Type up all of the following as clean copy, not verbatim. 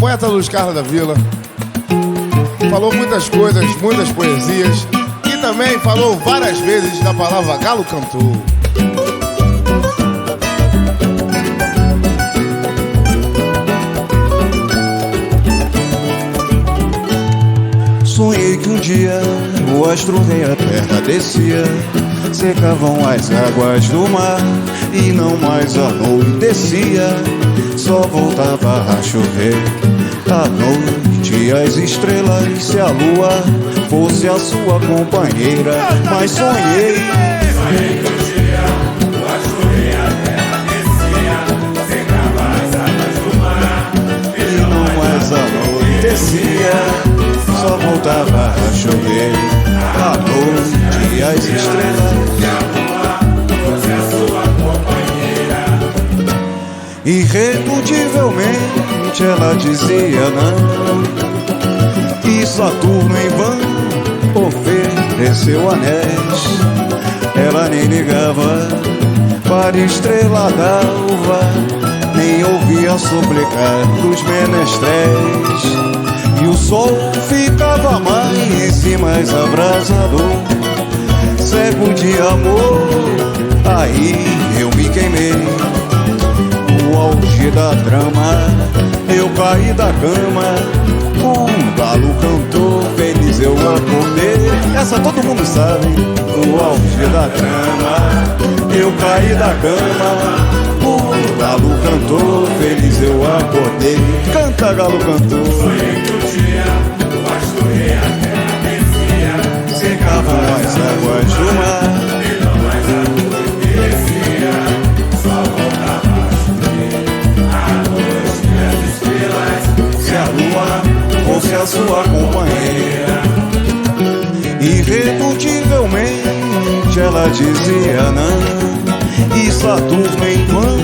poeta Luiz Carlos da Vila. Falou muitas coisas, muitas poesias. E também falou várias vezes da palavra galo cantor. Sonhei que um dia o astro rei a terra descia, secavam as águas do mar e não mais anoitecia, só voltava a chover à noite as estrelas, se a lua fosse a sua companheira. Mas sonhei que um dia o astro rei a terra descia, secava as águas do mar e não mais anoitecia, só voltava a chover à noite as estrelas, se a lua fosse a sua companheira. Irredutivelmente ela dizia não, e Saturno em vão ofereceu anéis. Ela nem ligava para estrela d'alva, nem ouvia suplicar dos menestréis. E o sol ficava mais e mais abrasador, cego de amor, aí eu me queimei. No auge da trama, eu caí da cama, um galo cantou, feliz eu acordei. Essa todo mundo sabe. No auge da trama, eu caí da cama, um galo cantou, feliz eu acordei. Canta, galo cantou. Sonhei que um dia o astro rei a terra descia, Secavam as águas do mar e não mais anoitecia, só voltava a chover à noite as estrelas, se a lua fosse a sua companheira. Irredutivelmente ela dizia não, e Saturno em vão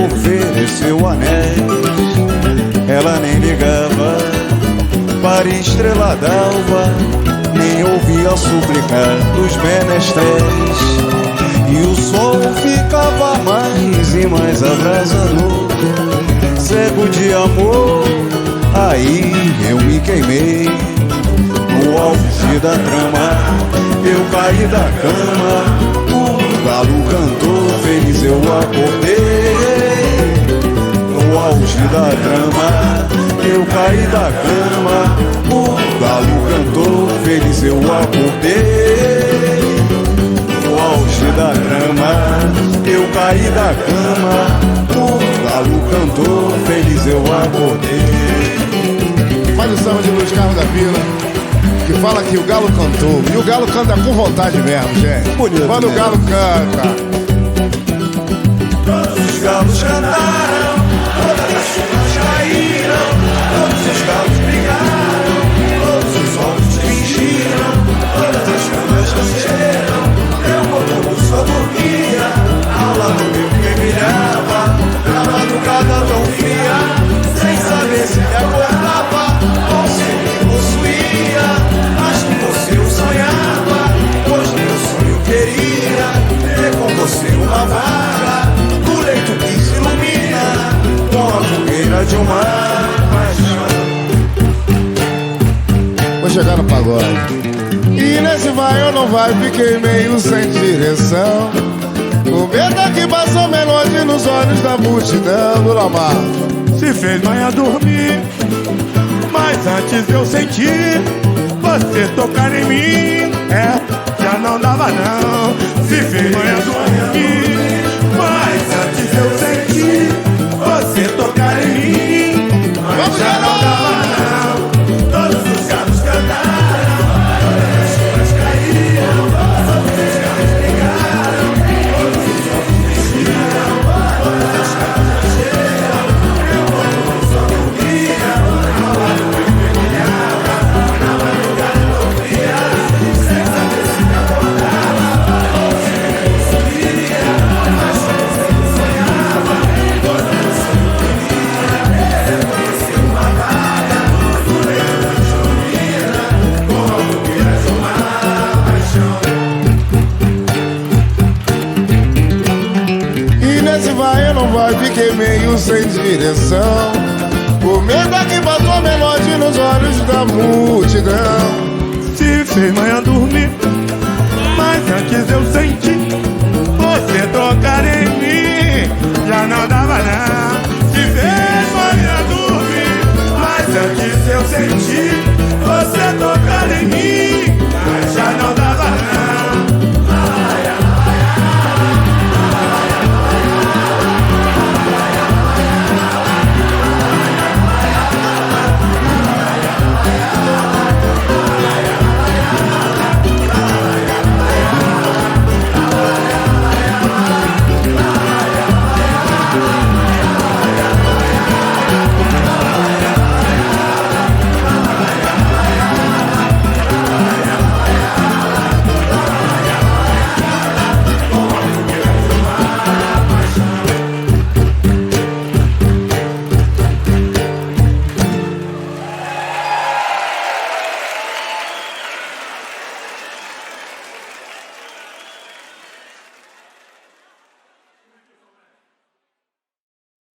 ofereceu anéis. Ela nem ligava para estrela d'alva, nem ouvia suplicar dos menestréis. E o sol ficava mais e mais abrasador, cego de amor, aí eu me queimei. No auge da trama, eu caí da cama, o galo cantou, feliz eu acordei. No auge da trama, eu caí da cama, o galo cantou, feliz eu acordei. No auge da trama, eu caí da cama, o galo cantou, feliz eu acordei. Faz o samba de Luiz Carlos da Vila, que fala que o galo cantou. E o galo canta com vontade mesmo, gente. Bonito, quando o né? galo canta. Todos os galos cantaram, todas as chuvas caíram, todos os galos brigaram, todos os olhos fingiram, todas as camas nasceram. Meu corpo só dormia, ao lado meu que brilhava, na madrugada tão fria, sem saber se me acordava. Você me possuía, mas com você eu sonhava, pois meu sonho queria ter com você uma vaga no leito que se ilumina com a fogueira de uma paixão. Vou chegar no pagode. E nesse vai ou não vai, fiquei meio sem direção. O medo que passou melody nos olhos da multidão do Lamar. Se fez manhã dormir, mas antes eu senti você tocar em mim. Já não dava não. Se fez manhã dormir, mas antes eu senti você tocar em mim. Mas já não dava não. Todos os galos cantaram, todas as chuvas caíram, todos os galos brigaram, todos os olhos vestiram, todas as caras nasceram. Meu corpo só dormia, ao lado meu que brilhava, na madrugada tão fria, sem saber se me acordava. Você me possuía, mas com você eu sonhava, pois meu sonho queria ter conhecido uma vaga no leito da chuvina, com a fogueira de uma paixão. E nesse vai ou não vai, fiquei meio sem direção. O medo é que passou melodia nos olhos da multidão. Se fez manhã dormir, mas antes eu senti você trocar